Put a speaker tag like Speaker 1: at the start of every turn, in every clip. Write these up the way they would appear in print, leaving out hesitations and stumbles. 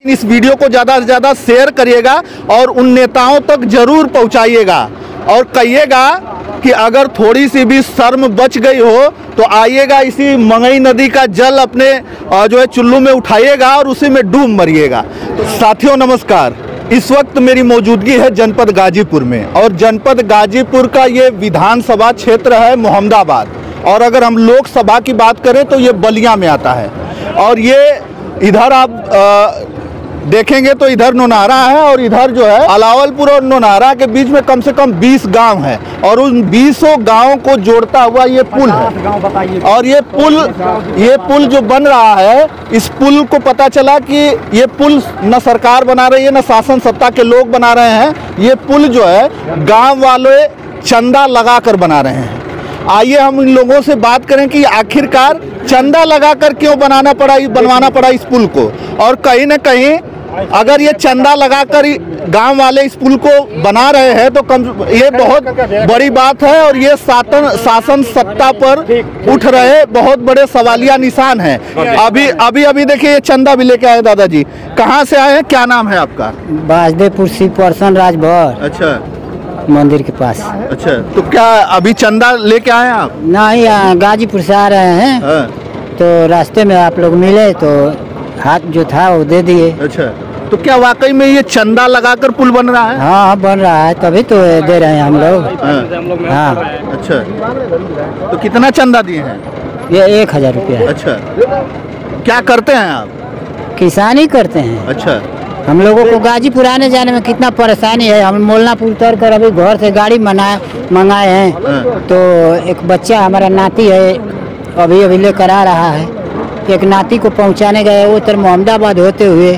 Speaker 1: इस वीडियो को ज़्यादा से ज़्यादा शेयर करिएगा और उन नेताओं तक जरूर पहुंचाइएगा और कहिएगा कि अगर थोड़ी सी भी शर्म बच गई हो तो आइएगा, इसी मंगई नदी का जल अपने जो है चुल्लू में उठाइएगा और उसी में डूब मरिएगा। तो साथियों नमस्कार, इस वक्त मेरी मौजूदगी है जनपद गाजीपुर में और जनपद गाजीपुर का ये विधानसभा क्षेत्र है मोहम्मदाबाद, और अगर हम लोकसभा की बात करें तो ये बलिया में आता है। और ये इधर आप देखेंगे तो इधर नोनारा है और इधर जो है अलावलपुर और नोनारा के बीच में कम से कम 20 गांव है और उन 20 गांवों को जोड़ता हुआ ये पुल है। और ये पुल जो बन रहा है, इस पुल को पता चला कि ये पुल न सरकार बना रही है न शासन सत्ता के लोग बना रहे हैं। ये पुल जो है गाँव वाले चंदा लगा कर बना रहे हैं। आइए हम इन लोगों से बात करें कि आखिरकार चंदा लगाकर क्यों बनवाना पड़ा इस पुल को, और कहीं न कहीं अगर ये चंदा लगाकर गांव वाले इस पुल को बना रहे हैं तो ये बहुत बड़ी बात है और ये शासन सत्ता पर उठ रहे बहुत बड़े सवालिया निशान हैं। अभी देखिए ये चंदा भी लेके आए दादाजी। कहाँ से आए हैं, क्या नाम है आपका?
Speaker 2: बाजदेपुर शिव पर्सन राजभर।
Speaker 1: अच्छा,
Speaker 2: मंदिर के पास।
Speaker 1: अच्छा, तो क्या अभी चंदा लेके आए हैं आप?
Speaker 2: नहीं, गाजीपुर से आ रहे हैं। तो रास्ते में आप लोग मिले तो हाथ जो था वो दे दिए।
Speaker 1: अच्छा, तो क्या वाकई में ये चंदा लगाकर पुल बन रहा है?
Speaker 2: हाँ, बन रहा है, तभी तो दे रहे हैं हम लोग। हाँ।
Speaker 1: अच्छा, तो कितना चंदा दिए हैं?
Speaker 2: ये 1000 रुपया।
Speaker 1: अच्छा, क्या करते हैं आप?
Speaker 2: किसानी करते हैं।
Speaker 1: अच्छा,
Speaker 2: हम लोगों को गाजीपुर आने जाने में कितना परेशानी है। हम मोलनापुर उतर कर अभी घर से गाड़ी मंगाए हैं। तो एक बच्चा हमारा नाती है, अभी लेकर आ रहा है। एक नाती को पहुंचाने गए, वो उधर मोहम्मदाबाद होते हुए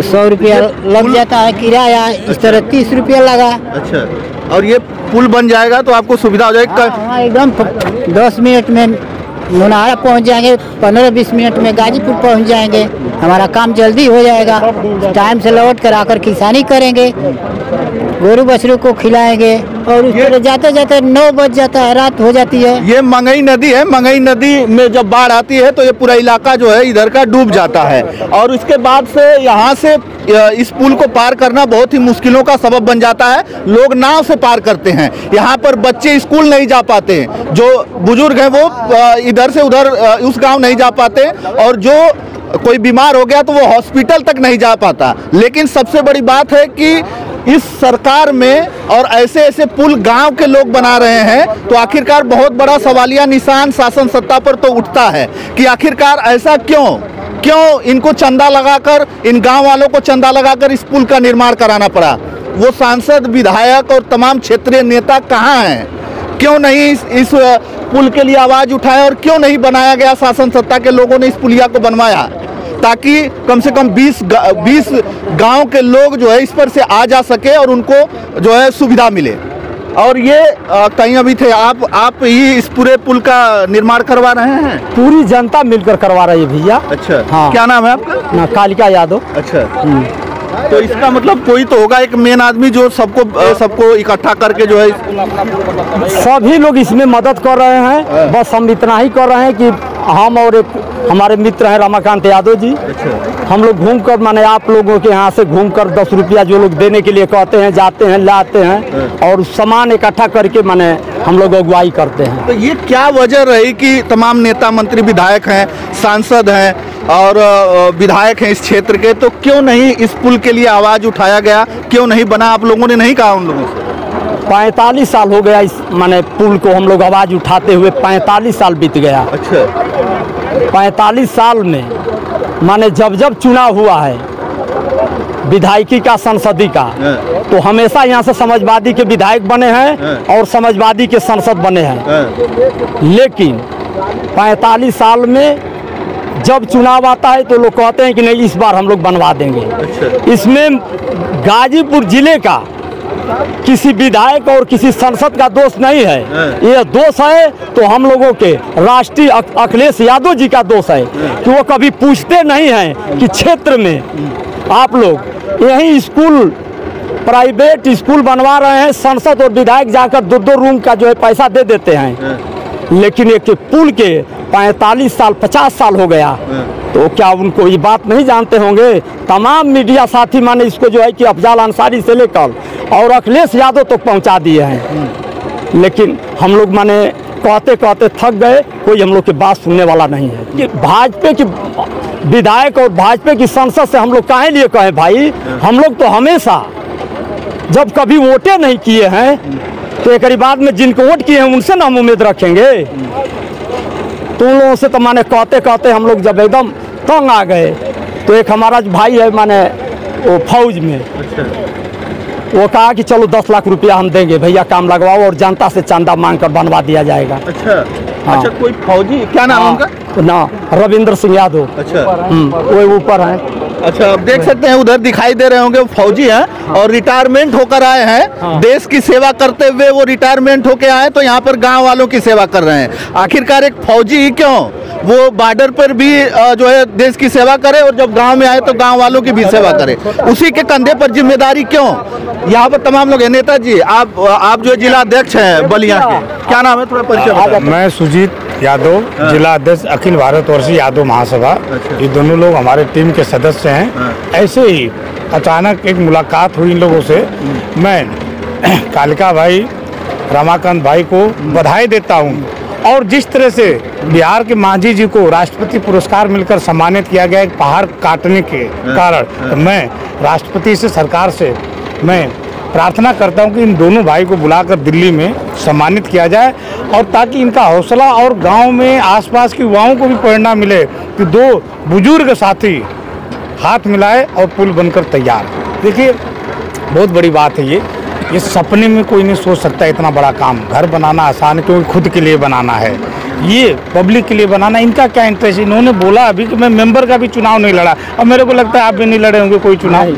Speaker 2: 100 रुपया लग जाता है किराया। इस तरह 30 रुपया लगा।
Speaker 1: अच्छा, और ये पुल बन जाएगा तो आपको सुविधा हो जाएगी?
Speaker 2: हाँ, एकदम 10 मिनट में नोनारा पहुंच जाएंगे, 15-20 मिनट में गाजीपुर पहुंच जाएंगे। हमारा काम जल्दी हो जाएगा। टाइम से लौट कर आकर किसानी करेंगे, गोरू बछरू को खिलाएंगे और उस तरह जाते जाते 9 बज जाता है, रात हो जाती है।
Speaker 1: ये मंगई नदी है, मंगई नदी में जब बाढ़ आती है तो ये पूरा इलाका जो है इधर का डूब जाता है और उसके बाद से यहाँ से इस पुल को पार करना बहुत ही मुश्किलों का सबब बन जाता है। लोग नाव से पार करते हैं। यहाँ पर बच्चे स्कूल नहीं जा पाते, जो बुजुर्ग हैं वो इधर से उधर उस गाँव नहीं जा पाते, और जो कोई बीमार हो गया तो वो हॉस्पिटल तक नहीं जा पाता। लेकिन सबसे बड़ी बात है कि इस सरकार में और ऐसे पुल गांव के लोग बना रहे हैं, तो आखिरकार बहुत बड़ा सवालिया निशान शासन सत्ता पर तो उठता है कि आखिरकार ऐसा क्यों इनको चंदा लगाकर, इन गांव वालों को चंदा लगाकर इस पुल का निर्माण कराना पड़ा। वो सांसद, विधायक और तमाम क्षेत्रीय नेता कहाँ हैं? क्यों नहीं इस पुल के लिए आवाज़ उठाए और क्यों नहीं बनाया गया? शासन सत्ता के लोगों ने इस पुलिया को बनवाया ताकि कम से कम 20 गांव के लोग जो है इस पर से आ जा सके और उनको जो है सुविधा मिले। और ये कहीं अभी थे आप ही इस पूरे पुल का निर्माण करवा रहे हैं?
Speaker 3: पूरी जनता मिलकर करवा रही है भैया।
Speaker 1: अच्छा,
Speaker 3: हाँ।
Speaker 1: क्या नाम है आपका?
Speaker 3: कालिका यादव।
Speaker 1: अच्छा, तो इसका मतलब कोई तो होगा एक मेन आदमी जो सबको इकट्ठा करके जो है
Speaker 3: सभी लोग इसमें मदद कर रहे हैं। बस हम इतना ही कर रहे हैं कि हम और एक हमारे मित्र हैं रमाकांत यादव जी।
Speaker 1: अच्छा, हम
Speaker 3: लोग घूमकर माने आप लोगों के यहाँ से घूमकर 10 रुपया जो लोग देने के लिए कहते हैं, जाते हैं, लाते हैं और सामान इकट्ठा करके माने हम लोग अगुवाई करते हैं।
Speaker 1: तो ये क्या वजह रही कि तमाम नेता मंत्री, विधायक हैं, सांसद हैं और विधायक हैं इस क्षेत्र के, तो क्यों नहीं इस पुल के लिए आवाज़ उठाया गया? क्यों नहीं बना? आप लोगों ने नहीं कहा उन लोगों से?
Speaker 3: 45 साल हो गया इस माने पुल को हम लोग आवाज़ उठाते हुए, 45 साल बीत गया।
Speaker 1: अच्छा,
Speaker 3: 45 साल में माने जब चुनाव हुआ है विधायकी का, संसदी का, तो हमेशा यहाँ से समाजवादी के विधायक बने हैं और समाजवादी के सांसद बने हैं। लेकिन 45 साल में जब चुनाव आता है तो लोग कहते हैं कि नहीं इस बार हम लोग बनवा देंगे।
Speaker 1: अच्छा,
Speaker 3: इसमें गाजीपुर जिले का किसी विधायक और किसी सांसद का दोष नहीं है। ये दोष है तो हम लोगों के राष्ट्रीय अखिलेश यादव जी का दोष है कि वो कभी पूछते नहीं हैं कि क्षेत्र में आप लोग यही स्कूल, प्राइवेट स्कूल बनवा रहे हैं। सांसद और विधायक जाकर 2-2 रूम का जो है पैसा दे देते हैं। लेकिन एक पुल के 45 साल 50 साल हो गया, तो क्या उनको ये बात नहीं जानते होंगे? तमाम मीडिया साथी माने इसको जो है कि अफजाल अंसारी से लेकर और अखिलेश यादव तक पहुंचा दिए हैं, लेकिन हम लोग माने कहते कहते थक गए, कोई हम लोग की बात सुनने वाला नहीं है। कि भाजपा की विधायक और भाजपा की संसद से हम लोग काहे लिए कहें भाई? हम लोग तो हमेशा जब कभी वोटे नहीं किए हैं, तो एक बाद में जिनको वोट किए हैं उनसे ना हम उम्मीद रखेंगे। तो उन लोगों से तो माने कहते कहते हम लोग जब एकदम तंग आ गए, तो एक हमारा भाई है माने वो फौज में, वो कहा कि चलो 10 लाख रुपया हम देंगे भैया, काम लगवाओ और जनता से चंदा मांग कर बनवा दिया जाएगा।
Speaker 1: अच्छा
Speaker 3: हाँ।
Speaker 1: अच्छा, कोई फौजी क्या नाम है उनका?
Speaker 3: ना रविंद्र सिंह यादव।
Speaker 1: अच्छा
Speaker 3: वो ऊपर है।
Speaker 1: अच्छा, आप देख सकते हैं उधर दिखाई दे रहे होंगे, वो फौजी हैं और रिटायरमेंट होकर आए हैं। देश की सेवा करते हुए वो रिटायरमेंट होकर आए, तो यहाँ पर गांव वालों की सेवा कर रहे हैं। आखिरकार एक फौजी क्यों वो बॉर्डर पर भी जो है देश की सेवा करे, और जब गांव में आए तो गांव वालों की भी सेवा करे, उसी के कंधे पर जिम्मेदारी क्यों? यहाँ पर तमाम लोग हैं। नेताजी, आप जो जिला अध्यक्ष हैं बलिया के, क्या नाम है, थोड़ा परिचय बताओ।
Speaker 4: मैं सुजीत यादव, जिला अध्यक्ष अखिल भारतवर्षीय यादव महासभा। ये दोनों लोग हमारे टीम के सदस्य हैं। ऐसे ही अचानक एक मुलाकात हुई इन लोगों से। मैं कालिका भाई, रमाकांत भाई को बधाई देता हूँ, और जिस तरह से बिहार के मांझी जी को राष्ट्रपति पुरस्कार मिलकर सम्मानित किया गया एक पहाड़ काटने के कारण, तो मैं राष्ट्रपति से, सरकार से मैं प्रार्थना करता हूं कि इन दोनों भाई को बुलाकर दिल्ली में सम्मानित किया जाए, और ताकि इनका हौसला और गांव में आसपास के युवाओं को भी प्रेरणा मिले कि दो बुजुर्ग साथी हाथ मिलाए और पुल बनकर तैयार। देखिए, बहुत बड़ी बात है ये सपने में कोई नहीं सोच सकता इतना बड़ा काम। घर बनाना आसान है, क्योंकि खुद के लिए बनाना है, ये पब्लिक के लिए बनाना। इनका क्या इंटरेस्ट? इन्होंने बोला अभी कि मैं मेंबर का भी चुनाव नहीं लड़ा, और मेरे को लगता है आप भी नहीं लड़े होंगे कोई चुनाव।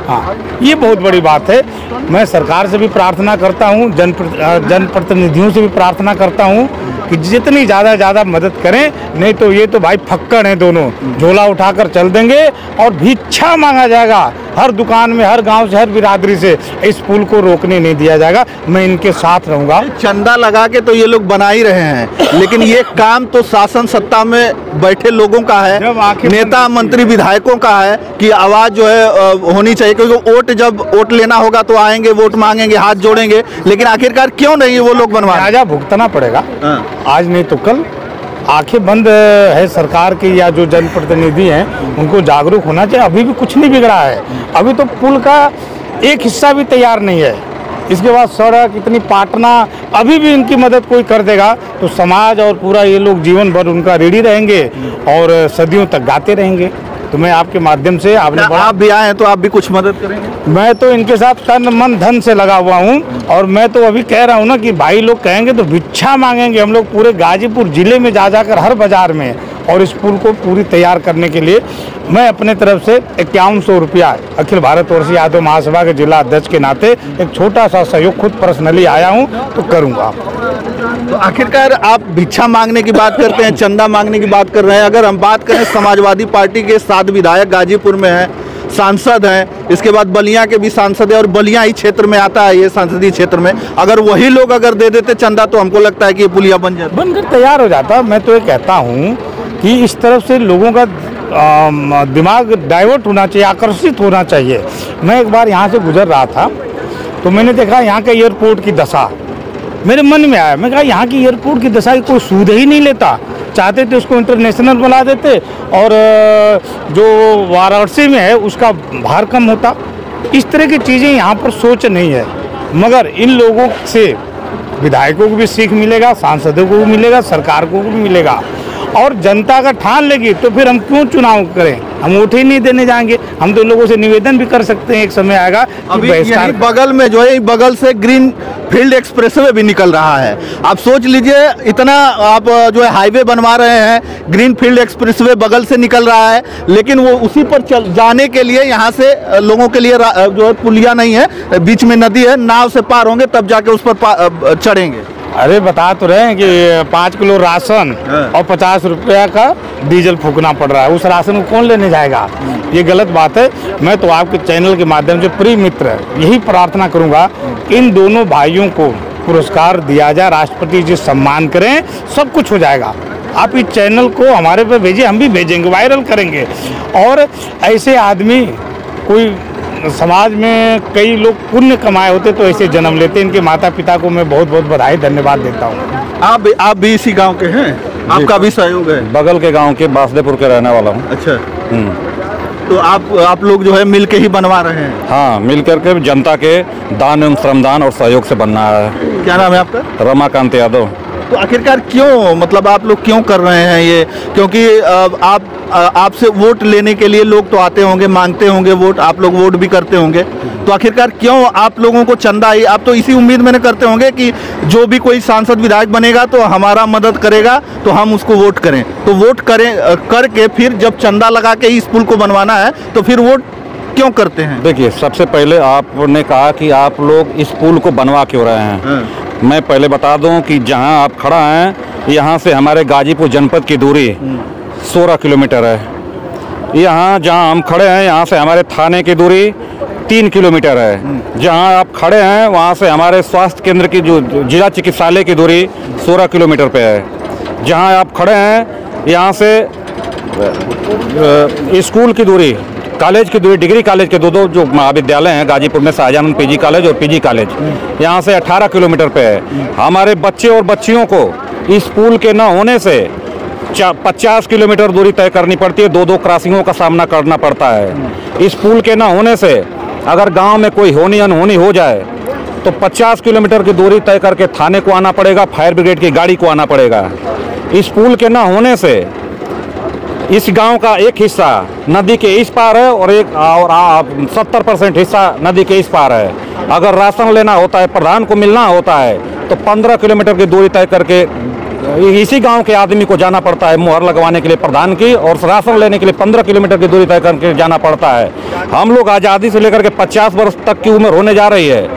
Speaker 4: हाँ, ये बहुत बड़ी बात है। मैं सरकार से भी प्रार्थना करता हूँ, जनप्रतिनिधियों से भी प्रार्थना करता हूँ कि जितनी ज़्यादा मदद करें, नहीं तो ये तो भाई फक्कड़ हैं दोनों, झोला उठाकर चल देंगे और भिक्षा मांगा जाएगा हर दुकान में, हर गांव से, हर बिरादरी से। इस पुल को रोकने नहीं दिया जाएगा, मैं इनके साथ रहूंगा।
Speaker 1: चंदा लगा के तो ये लोग बना ही रहे हैं, लेकिन ये काम तो शासन सत्ता में बैठे लोगों का है, नेता मंत्री विधायकों का है कि आवाज जो है होनी चाहिए, क्योंकि जब वोट लेना होगा तो आएंगे, वोट मांगेंगे, हाथ जोड़ेंगे, लेकिन आखिरकार क्यों नहीं वो लोग बनवा?
Speaker 4: राजा भुगतना पड़ेगा, आज नहीं तो कल। आंखें बंद है सरकार की या जो जनप्रतिनिधि हैं उनको जागरूक होना चाहिए। अभी भी कुछ नहीं बिगड़ा है, अभी तो पुल का एक हिस्सा भी तैयार नहीं है। इसके बाद सड़क इतनी पाटना, अभी भी इनकी मदद कोई कर देगा तो समाज और पूरा ये लोग जीवन भर उनका ऋणी रहेंगे और सदियों तक गाते रहेंगे। तो मैं आपके माध्यम से,
Speaker 1: आप भी आए हैं तो आप भी कुछ मदद करेंगे?
Speaker 4: मैं तो इनके साथ तन मन धन से लगा हुआ हूँ, और मैं तो अभी कह रहा हूँ ना कि भाई लोग कहेंगे तो भिक्षा मांगेंगे हम लोग पूरे गाजीपुर जिले में जा जाकर हर बाजार में, और इस पुल को पूरी तैयार करने के लिए मैं अपने तरफ से 5100 रुपया अखिल भारतवर्षीय यादव महासभा के जिला अध्यक्ष के नाते एक छोटा सा सहयोग खुद पर्सनली आया हूँ तो करूँगा।
Speaker 1: तो आखिरकार आप भिक्षा मांगने की बात करते हैं, चंदा मांगने की बात कर रहे हैं। अगर हम बात करें समाजवादी पार्टी के 7 विधायक गाजीपुर में हैं, सांसद हैं, इसके बाद बलिया के भी सांसद है, और बलिया ही क्षेत्र में आता है ये संसदीय क्षेत्र में, अगर वही लोग अगर दे देते चंदा तो हमको लगता है कि ये पुलिया बनकर
Speaker 4: तैयार हो जाता। मैं तो ये कहता हूँ कि इस तरफ से लोगों का दिमाग डाइवर्ट होना चाहिए, आकर्षित होना चाहिए। मैं एक बार यहाँ से गुजर रहा था तो मैंने देखा यहाँ के एयरपोर्ट की दशा, मेरे मन में आया। मैं कहा यहाँ की एयरपोर्ट की दशा की कोई सूद ही नहीं लेता, चाहते थे उसको इंटरनेशनल बना देते और जो वाराणसी में है उसका भार कम होता। इस तरह की चीज़ें यहाँ पर सोच नहीं है, मगर इन लोगों से विधायकों को भी सीख मिलेगा, सांसदों को भी मिलेगा, सरकार को भी मिलेगा, और जनता का ठान लेगी तो फिर हम क्यों चुनाव करें? हम वोट ही नहीं देने जाएंगे। हम तो लोगों से निवेदन भी कर सकते हैं, एक समय आएगा
Speaker 1: अभी यही बगल में जो है, बगल से ग्रीन फील्ड एक्सप्रेसवे भी निकल रहा है। आप सोच लीजिए, इतना आप जो है हाईवे बनवा रहे हैं, ग्रीन फील्ड एक्सप्रेसवे बगल से निकल रहा है, लेकिन वो उसी पर जाने के लिए यहाँ से लोगों के लिए जो है पुलिया नहीं है, बीच में नदी है, नाव से पार होंगे तब जाके उस पर चढ़ेंगे।
Speaker 4: अरे बता तो रहे हैं कि 5 किलो राशन और 50 रुपया का डीजल फूकना पड़ रहा है, उस राशन को कौन लेने जाएगा? ये गलत बात है। मैं तो आपके चैनल के माध्यम से प्रिय मित्र यही प्रार्थना करूंगा कि इन दोनों भाइयों को पुरस्कार दिया जाए, राष्ट्रपति जी सम्मान करें, सब कुछ हो जाएगा। आप इस चैनल को हमारे पे भेजिए, हम भी भेजेंगे, वायरल करेंगे। और ऐसे आदमी कोई समाज में कई लोग पुण्य कमाए होते तो ऐसे जन्म लेते। इनके माता पिता को मैं बहुत बहुत बधाई धन्यवाद देता हूँ।
Speaker 1: आप भी इसी गांव के हैं? आपका भी सहयोग है?
Speaker 5: बगल के गांव के बासदेपुर के रहने वाला हूँ।
Speaker 1: अच्छा। तो आप लोग जो है मिल के ही बनवा रहे हैं?
Speaker 5: हाँ, मिल करके जनता के दान एवं श्रमदान और सहयोग से बनना है।
Speaker 1: क्या नाम है आपका?
Speaker 5: रमाकांत यादव।
Speaker 1: तो आखिरकार क्यों, मतलब आप लोग क्यों कर रहे हैं ये? क्योंकि आपसे वोट लेने के लिए लोग तो आते होंगे, मांगते होंगे वोट, आप लोग वोट भी करते होंगे, तो आखिरकार क्यों आप लोगों को चंदा ही? आप तो इसी उम्मीद में करते होंगे कि जो भी कोई सांसद विधायक बनेगा तो हमारा मदद करेगा तो हम उसको वोट करें। तो वोट करें करके फिर जब चंदा लगा के इस पुल को बनवाना है तो फिर वोट क्यों करते हैं?
Speaker 5: देखिए, सबसे पहले आपने कहा कि आप लोग इस पुल को बनवा क्यों रहे हैं। मैं पहले बता दूं कि जहां आप खड़ा हैं, यहाँ से हमारे गाजीपुर जनपद की दूरी 16 किलोमीटर है। यहाँ जहां हम खड़े हैं, यहाँ से हमारे थाने की दूरी 3 किलोमीटर है। जहां आप खड़े हैं वहाँ से हमारे स्वास्थ्य केंद्र की जो जिला चिकित्सालय की दूरी 16 किलोमीटर पे है। जहां आप खड़े हैं, यहाँ से स्कूल की दूरी, कॉलेज की दूरी, डिग्री कॉलेज के दो जो महाविद्यालय हैं गाजीपुर में, शाहजहां पीजी कॉलेज और पीजी कॉलेज, यहाँ से 18 किलोमीटर पे है। हमारे बच्चे और बच्चियों को इस पुल के न होने से 50 किलोमीटर दूरी तय करनी पड़ती है, 2-2 क्रॉसिंगों का सामना करना पड़ता है। इस पुल के न होने से अगर गांव में कोई होनी अनहोनी हो जाए तो 50 किलोमीटर की दूरी तय करके थाने को आना पड़ेगा, फायर ब्रिगेड की गाड़ी को आना पड़ेगा। इस पुल के न होने से इस गांव का एक हिस्सा नदी के इस पार है और 70% हिस्सा नदी के इस पार है। अगर राशन लेना होता है, प्रधान को मिलना होता है, तो 15 किलोमीटर की दूरी तय करके इसी गांव के आदमी को जाना पड़ता है मुहर लगवाने के लिए प्रधान की, और राशन लेने के लिए 15 किलोमीटर की दूरी तय करके जाना पड़ता है। हम लोग आज़ादी से लेकर के 50 वर्ष तक की उम्र होने जा रही है।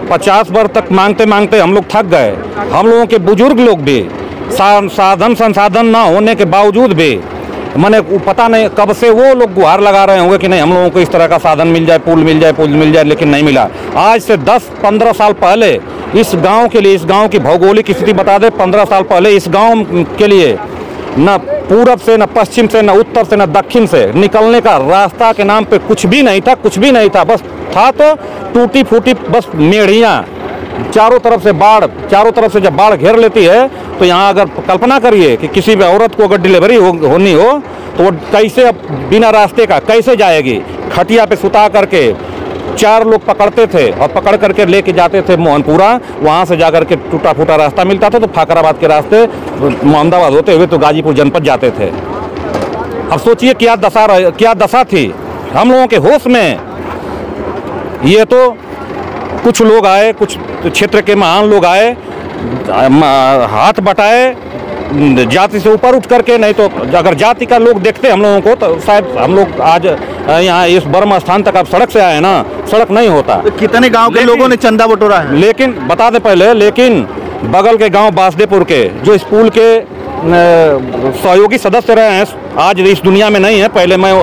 Speaker 5: 50 वर्ष तक मांगते मांगते हम लोग थक गए। हम लोगों के बुजुर्ग लोग भी साधन संसाधन ना होने के बावजूद भी, मैंने पता नहीं कब से वो लोग गुहार लगा रहे होंगे कि नहीं हम लोगों को इस तरह का साधन मिल जाए, पुल मिल जाए, लेकिन नहीं मिला। आज से 10-15 साल पहले इस गांव के लिए, इस गांव की भौगोलिक स्थिति बता दे, 15 साल पहले इस गांव के लिए न पूरब से, न पश्चिम से, न उत्तर से, न दक्षिण से निकलने का रास्ता के नाम पे कुछ भी नहीं था, कुछ भी नहीं था। बस था तो टूटी फूटी बस मेढ़ियाँ, चारों तरफ से बाढ़, चारों तरफ से जब बाढ़ घेर लेती है तो यहाँ अगर कल्पना करिए कि किसी भी औरत को अगर डिलीवरी होनी हो तो वो कैसे बिना रास्ते का कैसे जाएगी। खटिया पे सुता करके 4 लोग पकड़ते थे और पकड़ करके लेके जाते थे मोहनपुरा, वहाँ से जाकर के टूटा फूटा रास्ता मिलता था तो फाकराबाद के रास्ते मोहम्मदाबाद होते हुए तो गाजीपुर जनपद जाते थे। अब सोचिए क्या दशा थी हम लोगों के होश में। ये तो कुछ लोग आए, कुछ क्षेत्र के महान लोग आए, हाथ बटाए जाति से ऊपर उठ करके, नहीं तो अगर जाति का लोग देखते हम लोगों को तो शायद हम लोग आज यहाँ इस बर्मा स्थान तक आप सड़क से आए ना, सड़क नहीं होता।
Speaker 1: तो कितने गांव के लोगों ने चंदा बटोरा है? लेकिन
Speaker 5: बता दें पहले, लेकिन बगल के गांव बासदेपुर के जो इस पुल के सहयोगी सदस्य रहे हैं, आज इस दुनिया में नहीं है। पहले मैं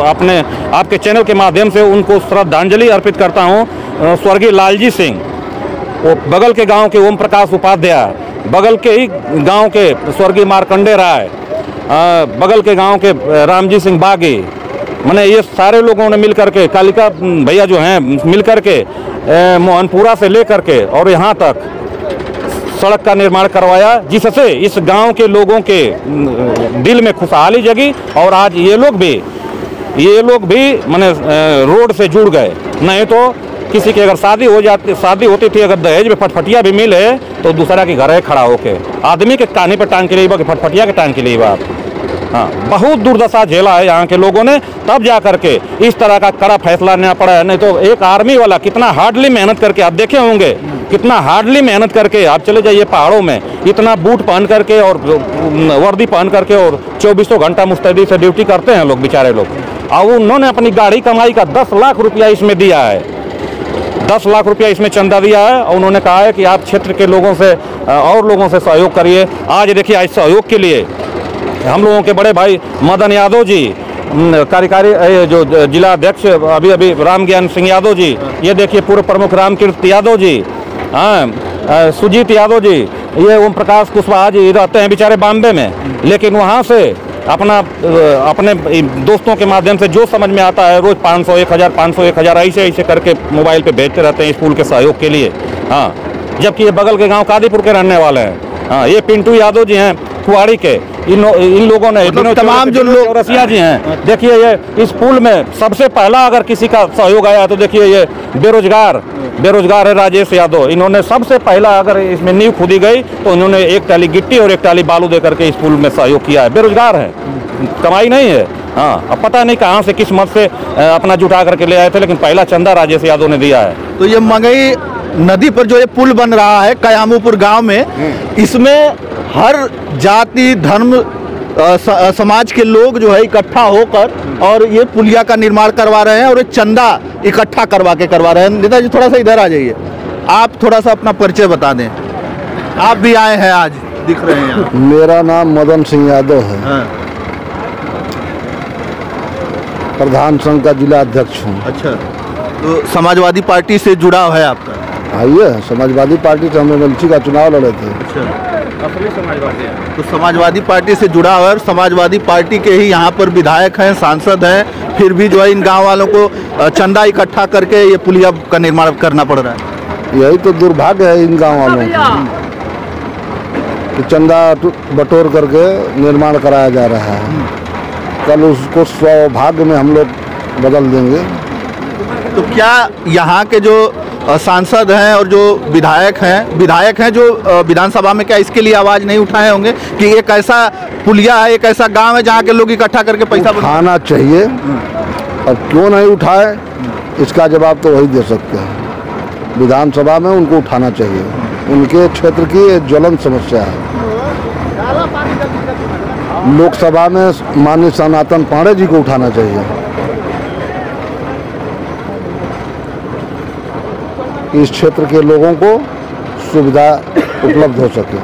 Speaker 5: आपके चैनल के माध्यम से उनको श्रद्धांजलि अर्पित करता हूँ। स्वर्गीय लालजी सिंह, वो बगल के गांव के ओम प्रकाश उपाध्याय, बगल के ही गांव के स्वर्गीय मार्कंडे राय, बगल के गांव के रामजी सिंह बागी, मैंने ये सारे लोगों ने मिल करके, कालिका भैया जो हैं मिल करके मोहनपुरा से लेकर के और यहाँ तक सड़क का निर्माण करवाया, जिससे इस गांव के लोगों के दिल में खुशहाली जगी। और आज ये लोग भी मैंने रोड से जुड़ गए। नहीं तो किसी की अगर शादी होती थी, अगर दहेज में फटफटिया भी मिले तो दूसरा के घर है खड़ा होके, आदमी के कानी पे टांग के लिए कि फटफटिया के टांग के लिए बात। हाँ, बहुत दुर्दशा झेला है यहाँ के लोगों ने, तब जा करके इस तरह का कड़ा फैसला लेना पड़ा है। नहीं तो एक आर्मी वाला कितना हार्डली मेहनत करके, आप देखे होंगे कितना हार्डली मेहनत करके, आप चले जाइए पहाड़ों में, इतना बूट पहन करके और वर्दी पहन करके और 24 घंटा मुस्तैदी से ड्यूटी करते हैं लोग, बेचारे लोग। और उन्होंने अपनी गाड़ी कमाई का 10 लाख रुपया इसमें दिया है, 10 लाख रुपया इसमें चंदा दिया है। और उन्होंने कहा है कि आप क्षेत्र के लोगों से और लोगों से सहयोग करिए। आज देखिए, आज सहयोग के लिए हम लोगों के बड़े भाई मदन यादव जी, कार्यकारी जो जिला अध्यक्ष अभी राम ज्ञान सिंह यादव जी, ये देखिए पूर्व प्रमुख रामकीर्त यादव जी, हाँ, सुजीत यादव जी, ये ओम प्रकाश कुशवाहा जी रहते हैं बेचारे बॉम्बे में, लेकिन वहाँ से अपने दोस्तों के माध्यम से जो समझ में आता है रोज 500 1000 500 1000 ऐसे करके मोबाइल पे भेजते रहते हैं स्कूल के सहयोग के लिए। हाँ, जबकि ये बगल के गांव कादीपुर के रहने वाले हैं। हाँ, ये पिंटू यादव जी हैं कुआड़ी के, इन लोगों ने
Speaker 1: तमाम जो लोग
Speaker 5: रसिया जी हैं, देखिए ये इस पुल में सबसे पहला अगर किसी का सहयोग आया तो देखिए ये बेरोजगार है राजेश यादव, इन्होंने सबसे पहला अगर इसमें नींव खुदी गई तो इन्होंने 1 टाली गिट्टी और 1 टाली बालू दे करके इस पुल में सहयोग किया है। बेरोजगार है, कमाई नहीं है। हाँ, अब पता नहीं कहाँ से किस मत से अपना जुटा करके ले आए थे, लेकिन पहला चंदा राजेश यादव ने दिया है।
Speaker 1: तो ये मंगई नदी पर जो ये पुल बन रहा है कयामूपुर गांव में, इसमें हर जाति धर्म समाज के लोग जो है इकट्ठा होकर और ये पुलिया का निर्माण करवा रहे हैं और ये चंदा इकट्ठा करवा रहे हैं। नेताजी थोड़ा सा इधर आ जाइए, आप थोड़ा सा अपना परिचय बता दें। आप भी आए हैं आज, दिख रहे हैं यहाँ।
Speaker 6: मेरा नाम मदन सिंह यादव है।
Speaker 1: हाँ।
Speaker 6: प्रधान संघ का जिला अध्यक्ष हूँ।
Speaker 1: अच्छा, तो समाजवादी पार्टी से जुड़ाव है आपका?
Speaker 6: आइए, समाजवादी पार्टी से हम एमएलसी का चुनाव लड़े थे।
Speaker 1: अच्छा, तो समाजवादी पार्टी से जुड़ा हुआ है और समाजवादी पार्टी के ही यहाँ पर विधायक हैं, सांसद हैं, फिर भी जो है इन गांव वालों को चंदा इकट्ठा करके ये पुलिया का निर्माण करना पड़ रहा है।
Speaker 6: यही तो दुर्भाग्य है इन गांव वालों का कि चंदा बटोर करके निर्माण कराया जा रहा है। कल उसको सौभाग्य में हम लोग बदल देंगे।
Speaker 1: तो क्या यहाँ के जो सांसद हैं और जो विधायक हैं जो विधानसभा में क्या इसके लिए आवाज़ नहीं उठाए होंगे कि एक ऐसा पुलिया है, एक ऐसा गांव है जहाँ के लोग इकट्ठा करके पैसा
Speaker 6: उठाना चाहिए? और क्यों नहीं उठाए, इसका जवाब तो वही दे सकते हैं। विधानसभा में उनको उठाना चाहिए, उनके क्षेत्र की एक ज्वलंत समस्या है। लोकसभा में माननीय सनातन पांडे जी को उठाना चाहिए। इस क्षेत्र के लोगों को सुविधा उपलब्ध हो सके।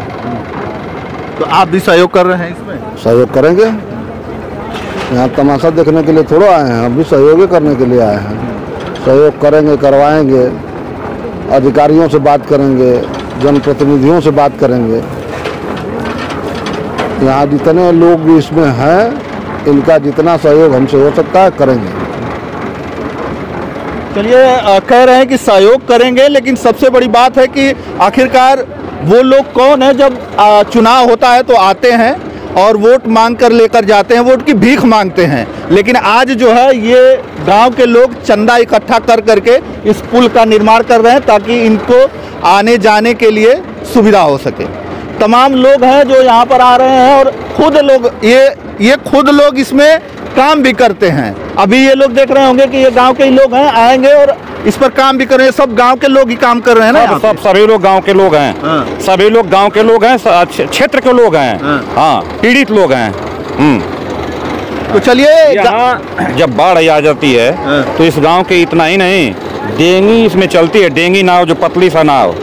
Speaker 1: तो आप भी सहयोग कर रहे हैं इसमें?
Speaker 6: सहयोग करेंगे, यहाँ तमाशा देखने के लिए थोड़ा आए हैं, हम भी सहयोग करने के लिए आए हैं। सहयोग करेंगे, करवाएंगे, अधिकारियों से बात करेंगे, जनप्रतिनिधियों से बात करेंगे। यहाँ जितने लोग इसमें हैं, इनका जितना सहयोग हमसे हो सकता है करेंगे।
Speaker 1: चलिए, कह रहे हैं कि सहयोग करेंगे, लेकिन सबसे बड़ी बात है कि आखिरकार वो लोग कौन है। जब चुनाव होता है तो आते हैं और वोट मांग कर लेकर जाते हैं, वोट की भीख मांगते हैं। लेकिन आज जो है ये गांव के लोग चंदा इकट्ठा कर करके इस पुल का निर्माण कर रहे हैं ताकि इनको आने जाने के लिए सुविधा हो सके। तमाम लोग हैं जो यहाँ पर आ रहे हैं और खुद लोग ये खुद लोग इसमें काम भी करते हैं। अभी ये लोग देख रहे होंगे कि ये गांव के ही लोग हैं, आएंगे और इस पर काम भी कर रहे हैं। सब गांव के लोग ही काम कर रहे हैं ना?
Speaker 5: सभी लोग गांव के लोग हैं।
Speaker 1: हाँ।
Speaker 5: सभी लोग गांव के लोग हैं, क्षेत्र के लोग हैं। हाँ, पीड़ित लोग हैं।
Speaker 1: तो चलिए,
Speaker 5: यहाँ जब बाढ़ आ जाती है तो इस गांव के इतना ही नहीं, डेंगी इसमें चलती है, डेंगी नाव, जो पतली सा नाव।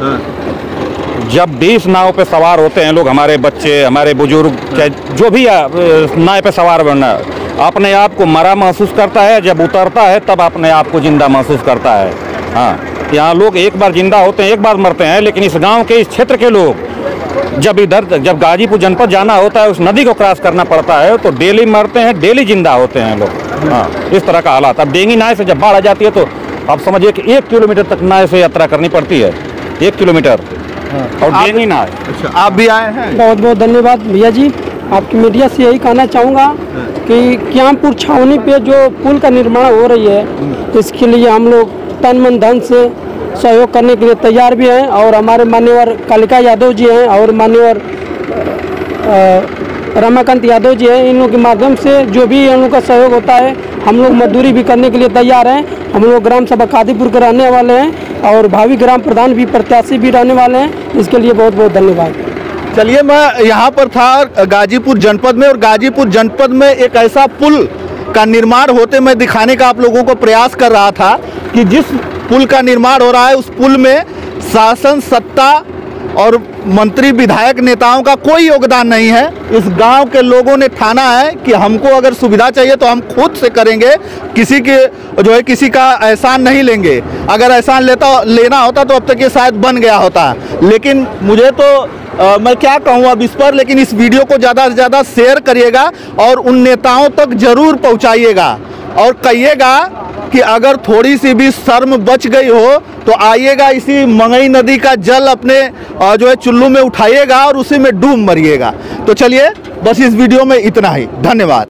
Speaker 5: जब भी इस नाव पे सवार होते हैं लोग, हमारे बच्चे, हमारे बुजुर्ग, जो भी नाव पे सवार बनना, अपने आप को मरा महसूस करता है। जब उतरता है तब अपने आप को जिंदा महसूस करता है। हाँ, यहाँ लोग एक बार जिंदा होते हैं, एक बार मरते हैं, लेकिन इस गांव के, इस क्षेत्र के लोग जब गाजीपुर जनपद जाना होता है, उस नदी को क्रॉस करना पड़ता है, तो डेली मरते हैं, डेली जिंदा होते हैं लोग। हाँ, इस तरह का हालात। अब डेंगी नाव से जब बाढ़ आ जाती है तो आप समझिए कि 1 किलोमीटर तक नाव से यात्रा करनी पड़ती है, 1 किलोमीटर। और डेंगी नाव।
Speaker 1: अच्छा, आप भी आए हैं?
Speaker 7: बहुत बहुत धन्यवाद भैया जी। आपकी मीडिया से यही कहना चाहूँगा कि क्यामपुर छावनी पे जो पुल का निर्माण हो रही है, इसके लिए हम लोग तन मन धन से सहयोग करने के लिए तैयार भी हैं। और हमारे मान्यवर कालिका यादव जी हैं और मान्यवर रमाकांत यादव जी हैं, इन लोगों के माध्यम से जो भी इन लोगों का सहयोग होता है, हम लोग मजदूरी भी करने के लिए तैयार हैं। हम लोग ग्राम सभा कादीपुर के रहने वाले हैं और भावी ग्राम प्रधान भी, प्रत्याशी भी रहने वाले हैं। इसके लिए बहुत बहुत धन्यवाद।
Speaker 1: चलिए, मैं यहाँ पर था गाजीपुर जनपद में, और गाजीपुर जनपद में एक ऐसा पुल का निर्माण होते मैं दिखाने का आप लोगों को प्रयास कर रहा था कि जिस पुल का निर्माण हो रहा है उस पुल में शासन सत्ता और मंत्री विधायक नेताओं का कोई योगदान नहीं है। इस गांव के लोगों ने ठाना है कि हमको अगर सुविधा चाहिए तो हम खुद से करेंगे, किसी के जो है किसी का एहसान नहीं लेंगे। अगर एहसान लेना होता तो अब तक ये शायद बन गया होता। लेकिन मुझे तो मैं क्या कहूँ अब इस पर, लेकिन इस वीडियो को ज़्यादा से ज़्यादा शेयर करिएगा और उन नेताओं तक जरूर पहुँचाइएगा और कहिएगा कि अगर थोड़ी सी भी शर्म बच गई हो तो आइएगा, इसी मंगई नदी का जल अपने जो है चुल्लू में उठाइएगा और उसी में डूब मरिएगा। तो चलिए बस इस वीडियो में इतना ही, धन्यवाद।